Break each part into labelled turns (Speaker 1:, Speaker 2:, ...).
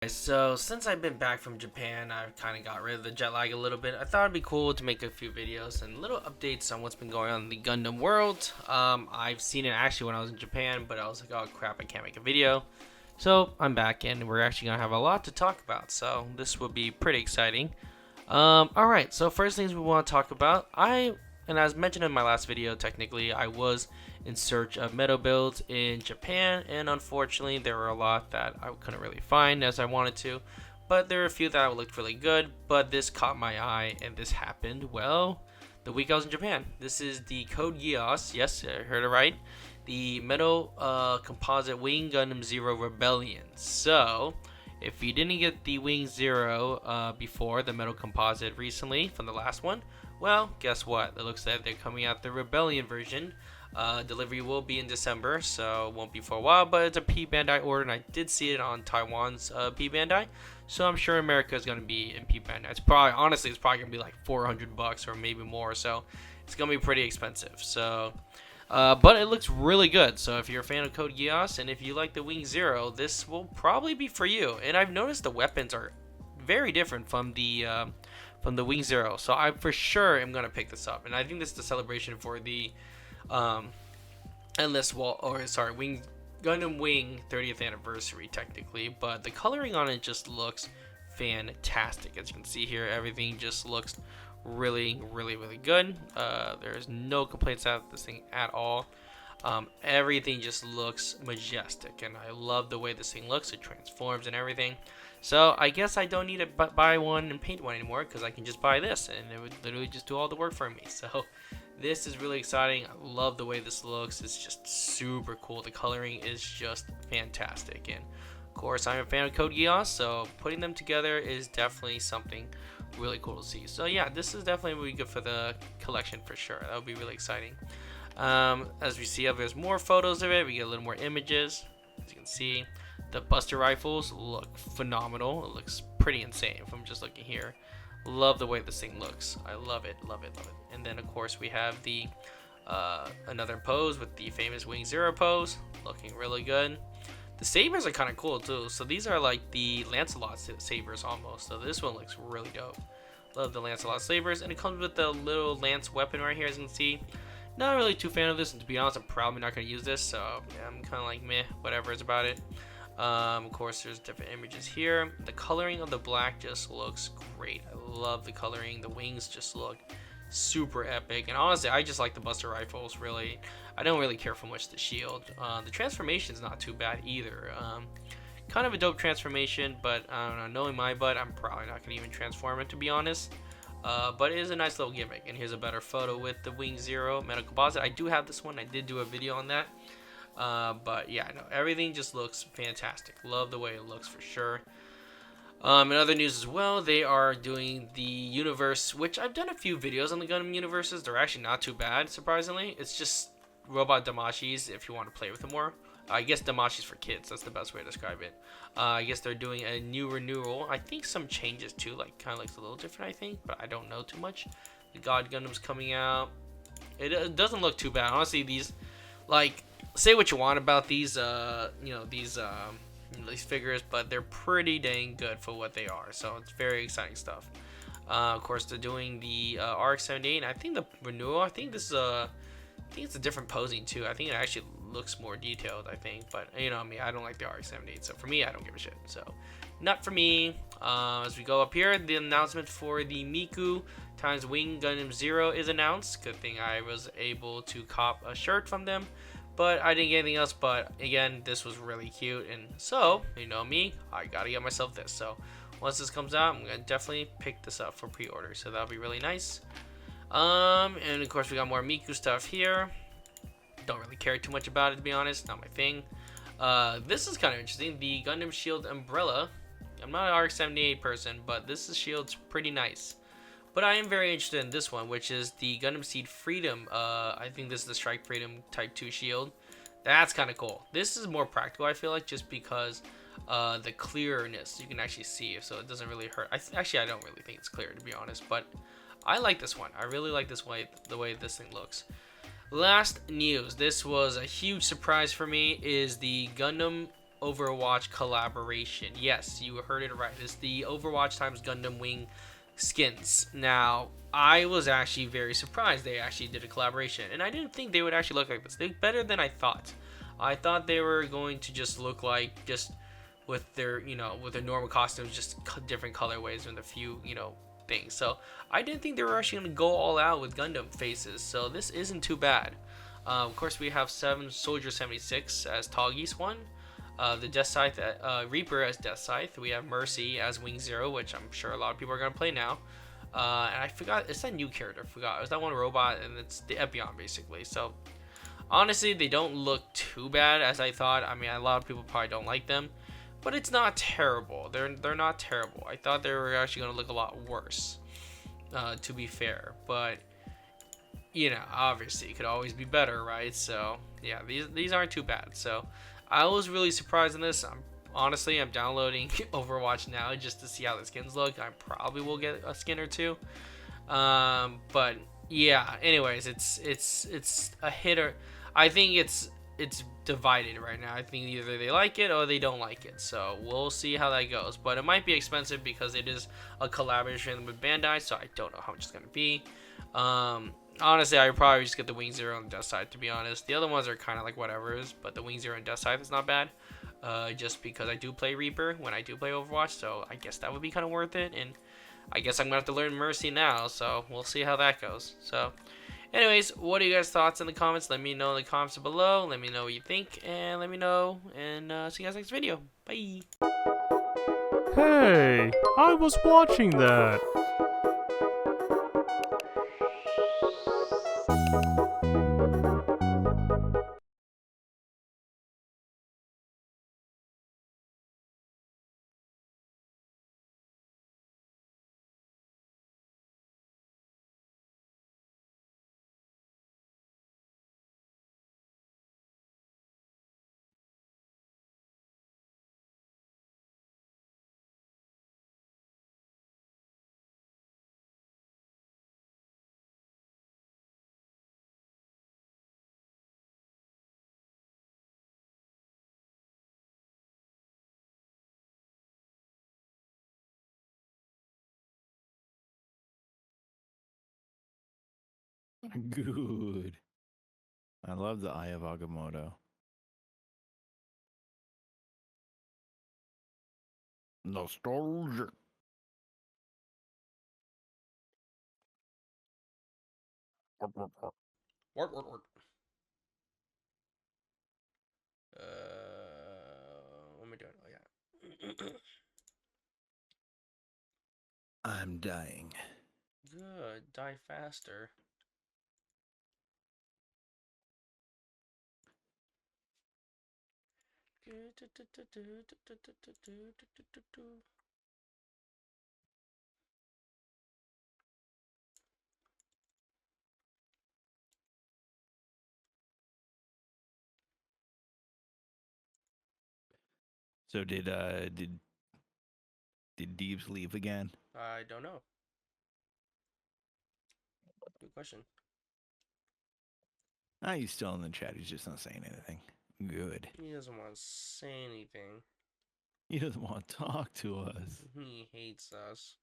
Speaker 1: So since I've been back from Japan, I've kind of got rid of the jet lag a little bit. I thought it'd be cool to make a few videos and little updates on what's been going on in the Gundam world. I've seen it actually when I was in Japan, but I was like, oh crap, I can't make a video. So I'm back and we're actually gonna have a lot to talk about. So this will be pretty exciting. All right. So first things we want to talk about, and as mentioned in my last video, technically I was in search of metal builds in Japan, and unfortunately there were a lot that I couldn't really find as I wanted to, but there were a few that looked really good. But this caught my eye, and this happened, well, the week I was in Japan. This is the Code Geass, yes, I heard it right, the metal composite Wing Gundam Zero Rebellion. So if you didn't get the Wing Zero before, the metal composite recently from the last one, well, guess what? It looks like they're coming out the Rebellion version. Delivery will be in December, so it won't be for a while, but it's a P Bandai order, and I did see it on Taiwan's P Bandai, so I'm sure America is going to be in P Bandai. It's probably going to be like $400 or maybe more, so it's going to be pretty expensive. So, but it looks really good. So if you're a fan of Code Geass and if you like the Wing Zero, this will probably be for you. And I've noticed the weapons are very different from the Wing Zero, so I for sure am going to pick this up. And I think this is the celebration for the Wing Gundam Wing 30th anniversary technically, but the coloring on it just looks fantastic. As you can see here, everything just looks really good. There's no complaints about this thing at all. Everything just looks majestic, and I love the way this thing looks. It transforms and everything. So I guess I don't need to buy one and paint one anymore, because I can just buy this and it would literally just do all the work for me. So this is really exciting. I love the way this looks. It's just super cool. The coloring is just fantastic. And of course, I'm a fan of Code Geass, so putting them together is definitely something really cool to see. So yeah, this is definitely really good for the collection for sure. That would be really exciting. As we see, there's more photos of it. We get a little more images. As you can see, the Buster rifles look phenomenal. It looks pretty insane if I'm just looking here. Love the way this thing looks. I love it. And then of course we have the another pose with the famous Wing Zero pose, looking really good. The sabers are kind of cool too. So these are like the Lancelot sabers almost. So this one looks really dope. Love the Lancelot sabers, and it comes with the little lance weapon right here, as you can see. Not really too fan of this, and to be honest, I'm probably not going to use this. So yeah, I'm kind of like meh, whatever is about it. Of course, there's different images here. The coloring of the black just looks great. I love the coloring. The wings just look super epic. And honestly, I just like the Buster rifles, really. I don't really care for much the shield. The transformation is not too bad either. Kind of a dope transformation, but I don't know. Knowing my butt, I'm probably not going to even transform it, to be honest. But it is a nice little gimmick. And here's a better photo with the Wing Zero metal composite. I do have this one. I did do a video on that. But yeah, no, everything just looks fantastic. Love the way it looks for sure. In other news as well, they are doing the universe, which I've done a few videos on the Gundam universes. They're actually not too bad, surprisingly. It's just robot Damashis if you want to play with them more. I guess Damashis for kids, that's the best way to describe it. I guess they're doing a new renewal. I think some changes too, like kind of looks a little different, I think, but I don't know too much. The God Gundam's coming out. It doesn't look too bad. Honestly, these, like, say what you want about these these figures, but they're pretty dang good for what they are. So it's very exciting stuff. Of course, they're doing the RX-78. I think the renewal. I think it's a different posing too. I think it actually looks more detailed, I think, but you know me, I don't like the RX-78, so for me, I don't give a shit. So not for me. As we go up here, the announcement for the Miku times Wing Gundam Zero is announced. Good thing I was able to cop a shirt from them, but I didn't get anything else. But again, this was really cute, and so you know me, I gotta get myself this. So once this comes out, I'm gonna definitely pick this up for pre-order, so that'll be really nice. And of course we got more Miku stuff here. Don't really care too much about it, to be honest. Not my thing. This is kind of interesting. The Gundam Shield Umbrella. I'm not an RX-78 person, but this shield's pretty nice. But I am very interested in this one, which is the Gundam Seed Freedom. I think this is the Strike Freedom Type 2 shield. That's kind of cool. This is more practical, I feel like, just because the clearness you can actually see, so it doesn't really hurt. Actually, I don't really think it's clear, to be honest, but I like this one. I really like this way, the way this thing looks. Last news, this was a huge surprise for me, is the Gundam Overwatch collaboration. Yes, you heard it right. It's the Overwatch times Gundam Wing skins. Now, I was actually very surprised they actually did a collaboration, and I didn't think they would actually look like this. They look better than I thought. I thought they were going to just look like just with their, with their normal costumes, just different colorways and a few, things. So I didn't think they were actually going to go all out with Gundam faces. So this isn't too bad. Of course, we have Soldier 76 as Toggy's one. The Death Scythe, Reaper as Death Scythe. We have Mercy as Wing Zero, which I'm sure a lot of people are gonna play now. And I forgot, it's that new character. I forgot. It was that one robot, and it's the Epion basically. So honestly, they don't look too bad as I thought. I mean, a lot of people probably don't like them, but it's not terrible. They're not terrible. I thought they were actually gonna look a lot worse. To be fair, but obviously it could always be better, right? So yeah, these aren't too bad. So I was really surprised in this. I'm downloading Overwatch now just to see how the skins look. I probably will get a skin or two. But yeah. Anyways, it's a hitter. I think it's divided right now. I think either they like it or they don't like it. So we'll see how that goes. But it might be expensive because it is a collaboration with Bandai. So I don't know how much it's gonna be. Honestly, I would probably just get the Wing Zero and Death Scythe, to be honest. The other ones are kind of like whatever's, but the Wing Zero and Death Scythe is not bad. Just because I do play Reaper when I do play Overwatch, so I guess that would be kind of worth it. And I guess I'm going to have to learn Mercy now, so we'll see how that goes. So, anyways, what are you guys' thoughts in the comments? Let me know in the comments below. Let me know what you think, and let me know, and see you guys next video. Bye!
Speaker 2: Hey, I was watching that.
Speaker 3: Good. I love the Eye of Agamotto. Nostalgia.
Speaker 1: Work, work, work. What am I doing? Oh, yeah.
Speaker 3: I'm dying.
Speaker 1: Good. Die faster.
Speaker 3: So did Deeps leave again?
Speaker 1: I don't know. Good question.
Speaker 3: Ah, he's still in the chat. He's just not saying anything. Good.
Speaker 1: He doesn't want to say anything.
Speaker 3: He doesn't want to talk to us.
Speaker 1: He hates us.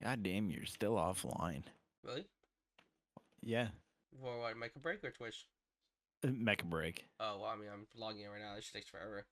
Speaker 3: God damn, you're still offline.
Speaker 1: Really?
Speaker 3: Yeah.
Speaker 1: Well, what, make a break or Twitch?
Speaker 3: Make a break.
Speaker 1: Oh, well, I mean, I'm logging in right now. This shit takes forever.